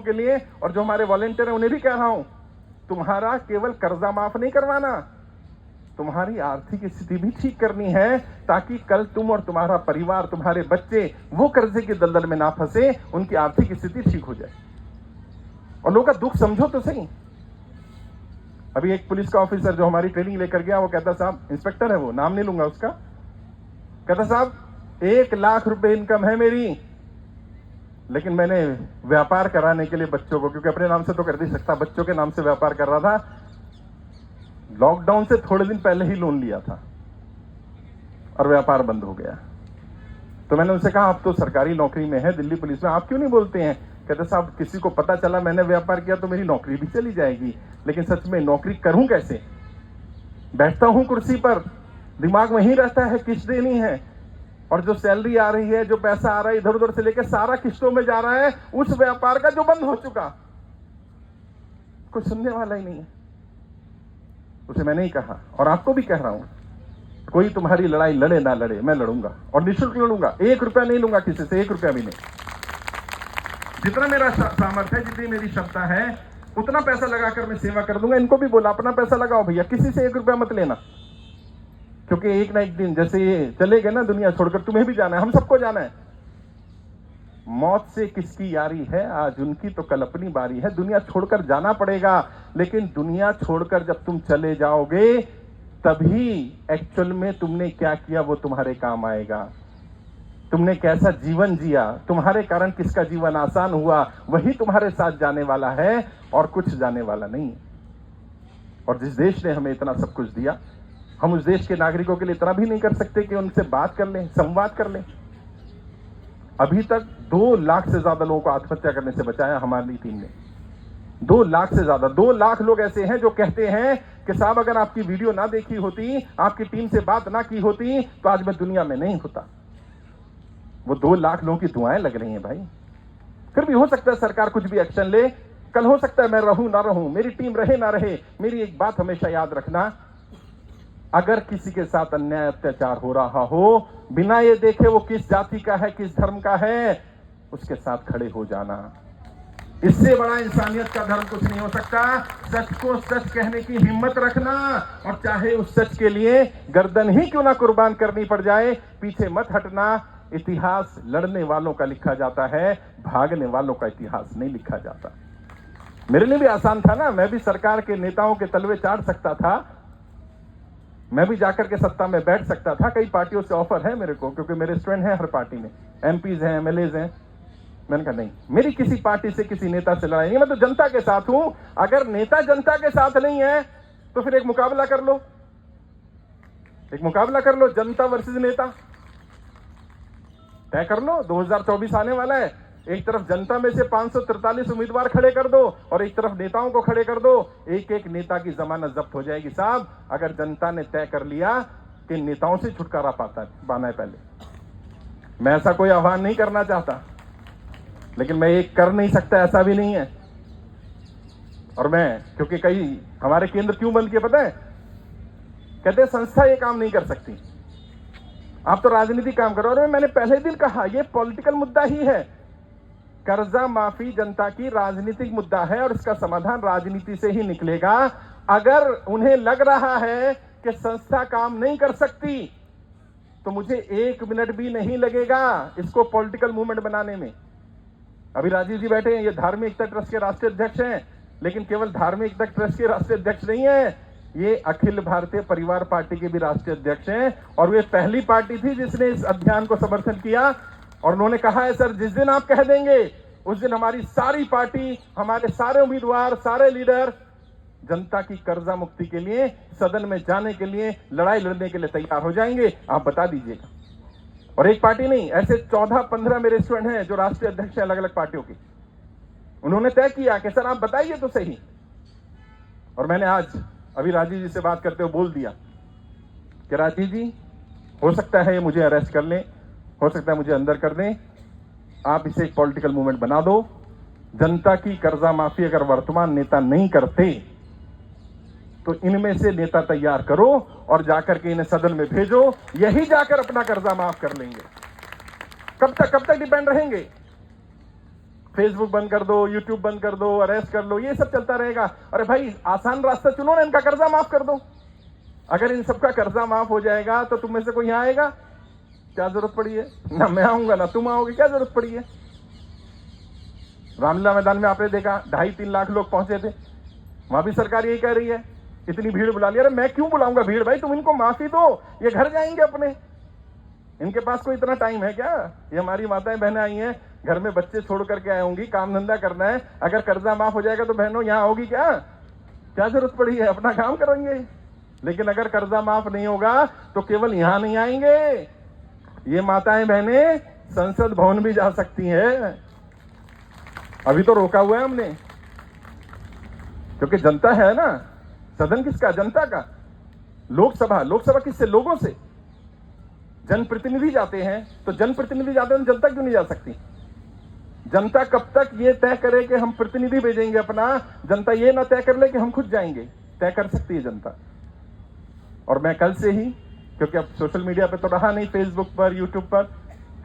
के लिए, और जो हमारे वॉलेंटियर हैं उन्हें भी कह रहा हूं, तुम्हारा केवल कर्जा माफ नहीं करवाना, तुम्हारी आर्थिक स्थिति भी ठीक करनी है, ताकि कल तुम और तुम्हारा परिवार, तुम्हारे बच्चे वो कर्जे के दलदल में ना फंसे, उनकी आर्थिक स्थिति ठीक हो जाए। और लोगों का दुख समझो तो सही। अभी एक पुलिस का ऑफिसर जो हमारी ट्रेनिंग लेकर गया, वो कहता साहब, इंस्पेक्टर है वो, नाम नहीं लूंगा उसका, कहता साहब 1 लाख रुपए इनकम है मेरी, लेकिन मैंने व्यापार कराने के लिए बच्चों को, क्योंकि अपने नाम से तो कर नहीं सकता, बच्चों के नाम से व्यापार कर रहा था, लॉकडाउन से थोड़े दिन पहले ही लोन लिया था और व्यापार बंद हो गया। तो मैंने उनसे कहा, आप तो सरकारी नौकरी में है, दिल्ली पुलिस में, आप क्यों नहीं बोलते हैं? कहते साहब, किसी को पता चला मैंने व्यापार किया तो मेरी नौकरी भी चली जाएगी, लेकिन सच में नौकरी करूं कैसे? बैठता हूं कुर्सी पर, दिमाग वहीं रहता है, किस्त देनी है, और जो सैलरी आ रही है, जो पैसा आ रहा है इधर उधर से लेकर सारा किस्तों में जा रहा है उस व्यापार का जो बंद हो चुका। कोई सुनने वाला ही नहीं है। उसे मैंने ही कहा, और आपको भी कह रहा हूं, कोई तुम्हारी लड़ाई लड़े ना लड़े, मैं लड़ूंगा और निःशुल्क लड़ूंगा। 1 रुपया नहीं लूंगा किसी से, 1 रुपया भी नहीं। जितना मेरा सामर्थ्य है, जितनी मेरी क्षमता है, उतना पैसा लगाकर मैं सेवा कर दूंगा। इनको भी बोला, अपना पैसा लगाओ भैया, किसी से 1 रुपया मत लेना, क्योंकि एक ना एक दिन जैसे ये चले गए ना दुनिया छोड़कर, तुम्हें भी जाना है, हम सबको जाना है। मौत से किसकी यारी है, आज उनकी तो कल अपनी बारी है। दुनिया छोड़कर जाना पड़ेगा, लेकिन दुनिया छोड़कर जब तुम चले जाओगे, तभी एक्चुअल में तुमने क्या किया वो तुम्हारे काम आएगा। तुमने कैसा जीवन जिया, तुम्हारे कारण किसका जीवन आसान हुआ, वही तुम्हारे साथ जाने वाला है, और कुछ जाने वाला नहीं। और जिस देश ने हमें इतना सब कुछ दिया, हम उस देश के नागरिकों के लिए इतना भी नहीं कर सकते कि उनसे बात कर लें, संवाद कर लें? अभी तक 2 लाख से ज्यादा लोगों को आत्महत्या करने से बचाया हमारी टीम ने। 2 लाख से ज्यादा। 2 लाख लोग ऐसे हैं जो कहते हैं कि साहब, अगर आपकी वीडियो ना देखी होती, आपकी टीम से बात ना की होती, तो आज मैं दुनिया में नहीं होता। वो 2 लाख लोगों की दुआएं लग रही हैं भाई। फिर भी हो सकता है सरकार कुछ भी एक्शन ले, कल हो सकता है मैं रहूं ना रहूं, मेरी टीम रहे ना रहे। मेरी एक बात हमेशा याद रखना, अगर किसी के साथ अन्याय अत्याचार हो रहा हो, बिना ये देखे वो किस जाति का है, किस धर्म का है, उसके साथ खड़े हो जाना। इससे बड़ा इंसानियत का धर्म कुछ नहीं हो सकता। सच को सच कहने की हिम्मत रखना, और चाहे उस सच के लिए गर्दन ही क्यों ना कुर्बान करनी पड़ जाए, पीछे मत हटना। इतिहास लड़ने वालों का लिखा जाता है, भागने वालों का इतिहास नहीं लिखा जाता। मेरे लिए भी आसान था ना, मैं भी सरकार के नेताओं के तलवे चाट सकता था, मैं भी जाकर के सत्ता में बैठ सकता था। कई पार्टियों से ऑफर है मेरे को, क्योंकि मेरे स्टूडेंट हैं हर पार्टी में, एमपीज हैं, एमएलएज हैं। मैंने कहा नहीं, मेरी किसी पार्टी से, किसी नेता से लड़ाई नहीं, मैं तो जनता के साथ हूं। अगर नेता जनता के साथ नहीं है तो फिर एक मुकाबला कर लो, एक मुकाबला कर लो, जनता वर्सेस नेता तय कर लो। 2024 आने वाला है, एक तरफ जनता में से 543 उम्मीदवार खड़े कर दो, और एक तरफ नेताओं को खड़े कर दो। एक एक नेता की जमानत जब्त हो जाएगी साहब, अगर जनता ने तय कर लिया कि नेताओं से छुटकारा पाना है। पहले मैं ऐसा कोई आह्वान नहीं करना चाहता, लेकिन मैं एक कर नहीं सकता, ऐसा भी नहीं है। और मैं, क्योंकि कई हमारे केंद्र क्यों बंद किए पता है? कहते हैं संस्था ये काम नहीं कर सकती, आप तो राजनीति काम करो। और मैंने पहले दिन कहा, ये पॉलिटिकल मुद्दा ही है। कर्जा माफी जनता की राजनीतिक मुद्दा है, और इसका समाधान राजनीति से ही निकलेगा। अगर उन्हें लग रहा है कि संस्था काम नहीं कर सकती, तो मुझे 1 मिनट भी नहीं लगेगा इसको पॉलिटिकल मूवमेंट बनाने में। अभी राजीव जी बैठे हैं, ये धार्मिक एकता ट्रस्ट के राष्ट्रीय अध्यक्ष हैं, लेकिन केवल धार्मिक एकता ट्रस्ट के राष्ट्रीय अध्यक्ष नहीं है, ये अखिल भारतीय परिवार पार्टी के भी राष्ट्रीय अध्यक्ष हैं। और वे पहली पार्टी थी जिसने इस अभियान को समर्थन किया, और उन्होंने कहा है सर, जिस दिन आप कह देंगे उस दिन हमारी सारी पार्टी, हमारे सारे उम्मीदवार, सारे लीडर जनता की कर्जा मुक्ति के लिए, सदन में जाने के लिए, लड़ाई लड़ने के लिए तैयार हो जाएंगे। आप बता दीजिएगा। और एक पार्टी नहीं, ऐसे 14-15 मेरे स्टूडेंट हैं जो राष्ट्रीय अध्यक्ष हैं अलग अलग पार्टियों के। उन्होंने तय किया कि सर आप बताइए तो सही। और मैंने आज अभी राजीव जी से बात करते हुए बोल दिया कि राजीव जी, हो सकता है मुझे अरेस्ट कर लें, हो सकता है मुझे अंदर कर दें, आप इसे एक पॉलिटिकल मूवमेंट बना दो। जनता की कर्जा माफी अगर वर्तमान नेता नहीं करते, तो इनमें से नेता तैयार करो और जाकर के इन्हें सदन में भेजो, यही जाकर अपना कर्जा माफ कर लेंगे। कब तक डिपेंड रहेंगे? फेसबुक बंद कर दो, यूट्यूब बंद कर दो, अरेस्ट कर लो, ये सब चलता रहेगा। अरे भाई आसान रास्ता चुनो ना, इनका कर्जा माफ कर दो। अगर इन सबका कर्जा माफ हो जाएगा तो तुम में से कोई यहाँ आएगा? क्या जरूरत पड़ी है? ना मैं आऊंगा ना तुम आओगे, क्या जरूरत पड़ी है? रामलीला मैदान में आपने देखा 2.5-3 लाख लोग पहुंचे थे, वहां भी सरकार यही कह रही है इतनी भीड़ बुला ली। अरे मैं क्यों बुलाऊंगा भीड़ भाई, तुम इनको माफी दो, ये घर जाएंगे अपने। इनके पास कोई इतना टाइम है क्या? ये हमारी माताएं बहनें आई हैं, घर में बच्चे छोड़ करके आए होंगी, काम धंधा करना है। अगर कर्जा माफ हो जाएगा तो बहनों यहाँ होगी क्या? क्या जरूरत पड़ी है? अपना काम करेंगे। लेकिन अगर कर्जा माफ नहीं होगा तो केवल यहां नहीं आएंगे, ये माताएं बहनें संसद भवन भी जा सकती हैं। अभी तो रोका हुआ है हमने, क्योंकि जनता है ना। सदन किसका? जनता का। लोकसभा किससे? लोगों से। जनप्रतिनिधि जाते हैं, तो जनप्रतिनिधि जाते हैं तो जनता क्यों नहीं जा सकती? जनता कब तक ये तय करे कि हम प्रतिनिधि भेजेंगे अपना, जनता ये ना तय कर ले कि हम खुद जाएंगे। तय कर सकती है जनता। और मैं कल से ही, क्योंकि अब सोशल मीडिया पे तो रहा नहीं, फेसबुक पर, यूट्यूब पर,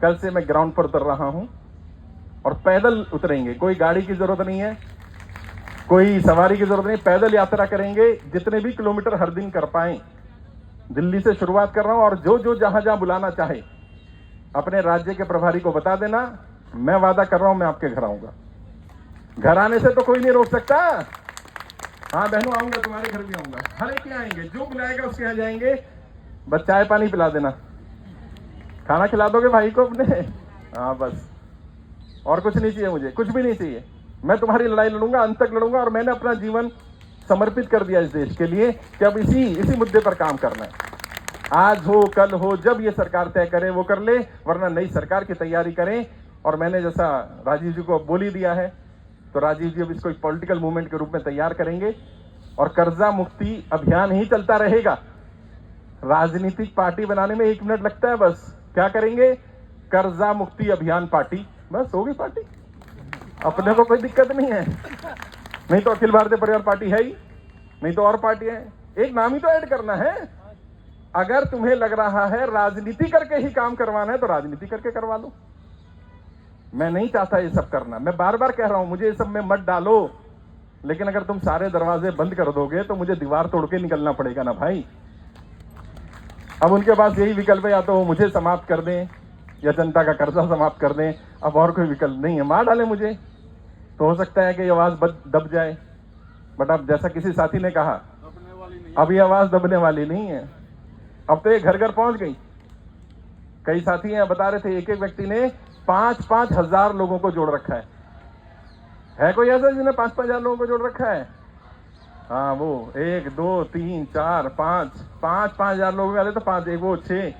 कल से मैं ग्राउंड पर उतर रहा हूं और पैदल उतरेंगे। कोई गाड़ी की जरूरत नहीं है, कोई सवारी की जरूरत नहीं, पैदल यात्रा करेंगे, जितने भी किलोमीटर हर दिन कर पाएं। दिल्ली से शुरुआत कर रहा हूं और जो जो जहां बुलाना चाहे अपने राज्य के प्रभारी को बता देना। मैं वादा कर रहा हूं, मैं आपके घर आऊंगा। घर आने से तो कोई नहीं रोक सकता। हाँ बहनों, आऊंगा, तुम्हारे घर भी आऊंगा, हर एक के आएंगे, जो बुलाएगा उसके यहाँ जाएंगे। बस चाय पानी पिला देना, खाना खिला दोगे भाई को अपने। हाँ बस, और कुछ नहीं चाहिए मुझे, कुछ भी नहीं चाहिए। मैं तुम्हारी लड़ाई लड़ूंगा, अंत तक लड़ूंगा। और मैंने अपना जीवन समर्पित कर दिया इस देश के लिए कि अब इसी मुद्दे पर काम करना है। आज हो कल हो, जब ये सरकार तय करे वो कर ले, वरना नई सरकार की तैयारी करें। और मैंने जैसा राजीव जी को बोल ही दिया है, तो राजीव जी अब इसको एक पॉलिटिकल मूवमेंट के रूप में तैयार करेंगे और कर्जा मुक्ति अभियान ही चलता रहेगा। राजनीतिक पार्टी बनाने में 1 मिनट लगता है बस। क्या करेंगे? कर्जा मुक्ति अभियान पार्टी, बस होगी पार्टी। अपने को कोई दिक्कत नहीं है। नहीं तो अखिल भारतीय परिवार पार्टी है ही, नहीं तो और पार्टी है। एक नाम ही तो ऐड करना है। अगर तुम्हें लग रहा है राजनीति करके ही काम करवाना है तो राजनीति करके करवा लो। मैं नहीं चाहता ये सब करना। मैं बार बार कह रहा हूं, मुझे ये सब में मत डालो। लेकिन अगर तुम सारे दरवाजे बंद कर दोगे तो मुझे दीवार तोड़ के निकलना पड़ेगा ना भाई। अब उनके पास यही विकल्प है, या तो वो मुझे समाप्त कर दें या जनता का कर्जा समाप्त कर दें। अब और कोई विकल्प नहीं है। मार डाले मुझे तो हो सकता है कि ये आवाज दब जाए। बट अब जैसा किसी साथी ने कहा, अब ये आवाज दबने वाली नहीं है। अब तो ये घर घर पहुंच गई। कई साथी हैं बता रहे थे, एक व्यक्ति ने 5-5 हजार लोगों को जोड़ रखा है कोई ऐसा जिसने 5-5 हजार लोगों को जोड़ रखा है? हाँ, वो 1 2 3 4 5 हजार लोग वाले तो 5, 1 वो 6।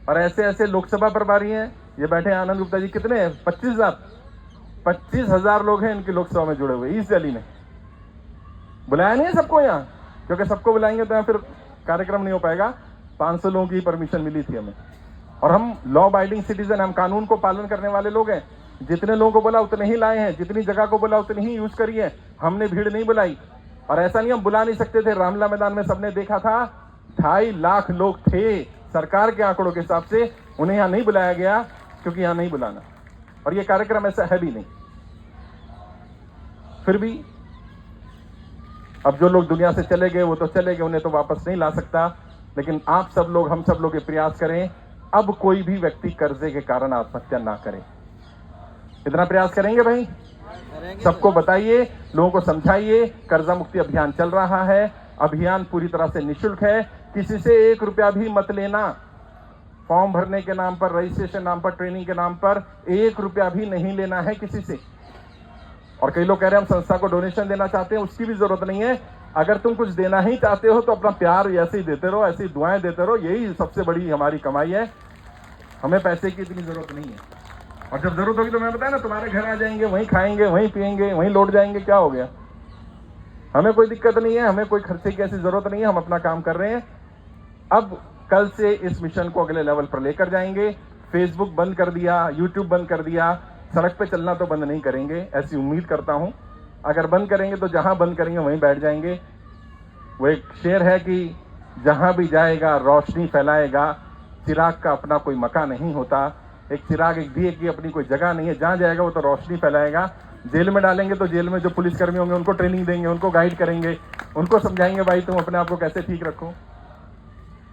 और ऐसे लोकसभा प्रभारी हैं, ये बैठे आनंद गुप्ता जी, कितने हैं? 25 हजार लोग हैं इनकी लोकसभा में जुड़े हुए। ईस्ट दिल्ली ने बुलाया नहीं है सबको यहाँ, क्योंकि सबको बुलाएंगे तो यहाँ फिर कार्यक्रम नहीं हो पाएगा। 500 लोगों की परमिशन मिली थी हमें। और हम लॉ अबाइडिंग सिटीजन, हम कानून को पालन करने वाले लोग हैं। जितने लोगों को बोला उतने ही लाए हैं, जितनी जगह को बोला उतनी ही यूज करी है। हमने भीड़ नहीं बुलाई। और ऐसा नहीं हम बुला नहीं सकते थे। रामलीला मैदान में सबने देखा था, 2.5 लाख लोग थे। सरकार के आंकड़ों के हिसाब से उन्हें यहाँ नहीं बुलाया गया, क्योंकि यहाँ नहीं बुलाना। और ये कार्यक्रम ऐसा है भी नहीं। फिर भी अब जो लोग दुनिया से चले गए वो तो चले गए, उन्हें तो वापस नहीं ला सकता। लेकिन आप सब लोग, हम सब लोग ये प्रयास करें, अब कोई भी व्यक्ति कर्जे के कारण आत्महत्या ना करे। इतना प्रयास करेंगे भाई? सबको बताइए, लोगों को समझाइए, कर्जा मुक्ति अभियान चल रहा है। अभियान पूरी तरह से निःशुल्क है। किसी से 1 रुपया भी मत लेना। फॉर्म भरने के नाम पर, रजिस्ट्रेशन नाम पर, ट्रेनिंग के नाम पर 1 रुपया भी नहीं लेना है किसी से। और कई लोग कह रहे हैं हम संस्था को डोनेशन देना चाहते हैं, उसकी भी जरूरत नहीं है। अगर तुम कुछ देना ही चाहते हो तो अपना प्यार ऐसे ही देते रहो, ऐसी दुआएं देते रहो। यही सबसे बड़ी हमारी कमाई है। हमें पैसे की इतनी जरूरत नहीं है। और जब जरूरत होगी तो मैं बताया ना, तुम्हारे घर आ जाएंगे, वहीं खाएंगे, वहीं पिएंगे, वहीं लौट जाएंगे। क्या हो गया? हमें कोई दिक्कत नहीं है, हमें कोई खर्चे की ऐसी जरूरत नहीं है। हम अपना काम कर रहे हैं। अब कल से इस मिशन को अगले लेवल पर लेकर जाएंगे। फेसबुक बंद कर दिया, यूट्यूब बंद कर दिया, सड़क पे चलना तो बंद नहीं करेंगे, ऐसी उम्मीद करता हूं। अगर बंद करेंगे तो जहां बंद करेंगे वहीं बैठ जाएंगे। वो एक शेर है कि जहां भी जाएगा रोशनी फैलाएगा, चिराग का अपना कोई मकान नहीं होता। एक चिराग, एक दिए की अपनी कोई जगह नहीं है। जहाँ जाएगा वो तो रोशनी फैलाएगा। जेल में डालेंगे तो जेल में जो पुलिसकर्मी होंगे उनको ट्रेनिंग देंगे, उनको गाइड करेंगे, उनको समझाएंगे भाई तुम अपने आप को कैसे ठीक रखो,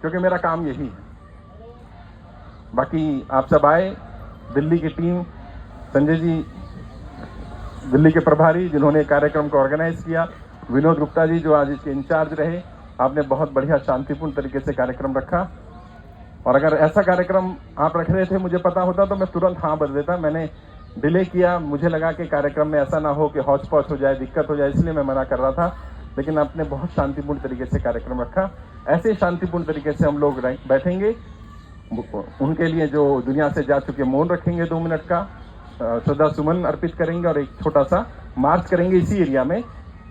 क्योंकि मेरा काम यही है। बाकी आप सब आए, दिल्ली की टीम, संजय जी दिल्ली के प्रभारी जिन्होंने कार्यक्रम को ऑर्गेनाइज किया, विनोद गुप्ता जी जो आज इसके इंचार्ज रहे, आपने बहुत बढ़िया शांतिपूर्ण तरीके से कार्यक्रम रखा। और अगर ऐसा कार्यक्रम आप रख रहे थे, मुझे पता होता तो मैं तुरंत हाँ बदल देता। मैंने डिले किया, मुझे लगा कि कार्यक्रम में ऐसा ना हो कि हौच पौच हो जाए, दिक्कत हो जाए, इसलिए मैं मना कर रहा था। लेकिन आपने बहुत शांतिपूर्ण तरीके से कार्यक्रम रखा। ऐसे शांतिपूर्ण तरीके से हम लोग बैठेंगे। उनके लिए जो दुनिया से जा चुके मौन रखेंगे 2 मिनट का, श्रद्धा सुमन अर्पित करेंगे और एक छोटा सा मार्च करेंगे इसी एरिया में,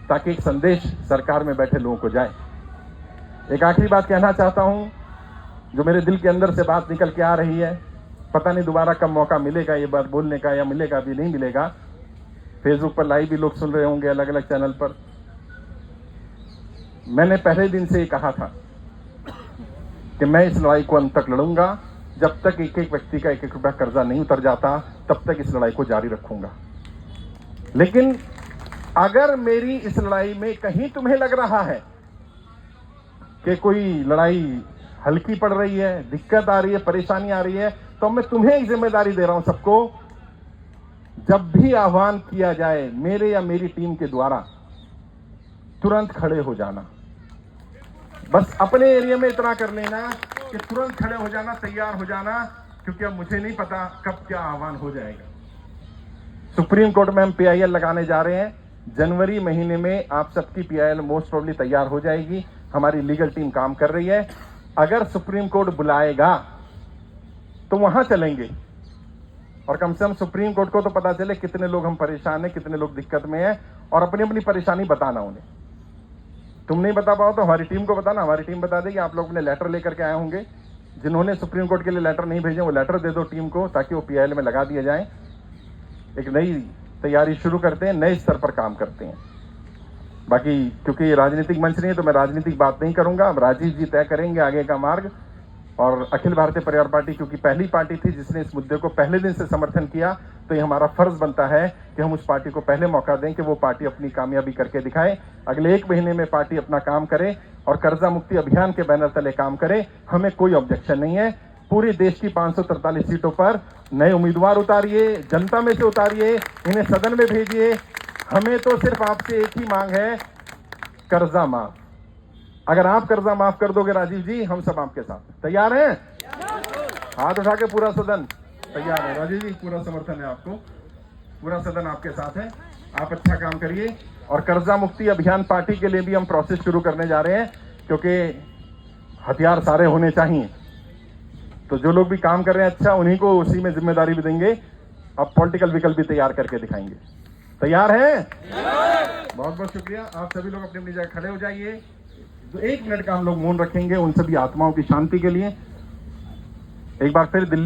ताकि एक संदेश सरकार में बैठे लोगों को जाए। एक आखिरी बात कहना चाहता हूं, जो मेरे दिल के अंदर से बात निकल के आ रही है। पता नहीं दोबारा कब मौका मिलेगा ये बात बोलने का, या मिलेगा भी नहीं मिलेगा। फेसबुक पर लाइव भी लोग सुन रहे होंगे, अलग अलग चैनल पर। मैंने पहले दिन से ये कहा था कि मैं इस लड़ाई को अंत तक लड़ूंगा। जब तक एक एक व्यक्ति का 1-1 रुपया कर्जा नहीं उतर जाता, तब तक इस लड़ाई को जारी रखूंगा। लेकिन अगर मेरी इस लड़ाई में कहीं तुम्हें लग रहा है कि कोई लड़ाई हल्की पड़ रही है, दिक्कत आ रही है, परेशानी आ रही है, तो मैं तुम्हें एक जिम्मेदारी दे रहा हूं सबको। जब भी आह्वान किया जाए मेरे या मेरी टीम के द्वारा, तुरंत खड़े हो जाना। बस अपने एरिया में इतना कर लेना कि तुरंत खड़े हो जाना, तैयार हो जाना, क्योंकि अब मुझे नहीं पता कब क्या आह्वान हो जाएगा। सुप्रीम कोर्ट में हम PIL लगाने जा रहे हैं। जनवरी महीने में आप सबकी PIL मोस्ट प्रोबेबली तैयार हो जाएगी। हमारी लीगल टीम काम कर रही है। अगर सुप्रीम कोर्ट बुलाएगा तो वहां चलेंगे, और कम से कम सुप्रीम कोर्ट को तो पता चले कितने लोग हम परेशान हैं, कितने लोग दिक्कत में हैं, और अपनी अपनी परेशानी बताना उन्हें। तुम नहीं बता पाओ तो हमारी टीम को बताना, हमारी टीम बता देगी। आप लोग अपने लेटर लेकर के आए होंगे, जिन्होंने सुप्रीम कोर्ट के लिए लेटर नहीं भेजे वो लेटर दे दो टीम को, ताकि वो PIL में लगा दिए जाएं। एक नई तैयारी शुरू करते हैं, नए स्तर पर काम करते हैं। बाकी क्योंकि ये राजनीतिक मंच नहीं है तो मैं राजनीतिक बात नहीं करूंगा। अब राजीव जी तय करेंगे आगे का मार्ग। और अखिल भारतीय परिवार पार्टी क्योंकि पहली पार्टी थी जिसने इस मुद्दे को पहले दिन से समर्थन किया, तो ये हमारा फर्ज बनता है कि हम उस पार्टी को पहले मौका दें कि वो पार्टी अपनी कामयाबी करके दिखाए। अगले 1 महीने में पार्टी अपना काम करे और कर्जा मुक्ति अभियान के बैनर तले काम करे। हमें कोई ऑब्जेक्शन नहीं है। पूरे देश की 543 सीटों पर नए उम्मीदवार उतारिए, जनता में से उतारिए, इन्हें सदन में भेजिए। हमें तो सिर्फ आपसे एक ही मांग है, कर्जा माफ। अगर आप कर्जा माफ कर दोगे राजीव जी, हम सब आपके साथ तैयार हैं। हाथ उठा के पूरा सदन तैयार है। राजीव जी पूरा समर्थन है आपको, पूरा सदन आपके साथ है। आप अच्छा काम करिए। और कर्जा मुक्ति अभियान पार्टी के लिए भी हम प्रोसेस शुरू करने जा रहे हैं, क्योंकि हथियार सारे होने चाहिए। तो जो लोग भी काम कर रहे हैं अच्छा, उन्हीं को उसी में जिम्मेदारी भी देंगे। अब पॉलिटिकल विकल्प भी तैयार करके दिखाएंगे। तैयार हैं? बहुत बहुत शुक्रिया। आप सभी लोग अपनी अपनी जगह खड़े हो जाइए। तो 1 मिनट का हम लोग मौन रखेंगे उन सभी आत्माओं की शांति के लिए। एक बार फिर दिल्ली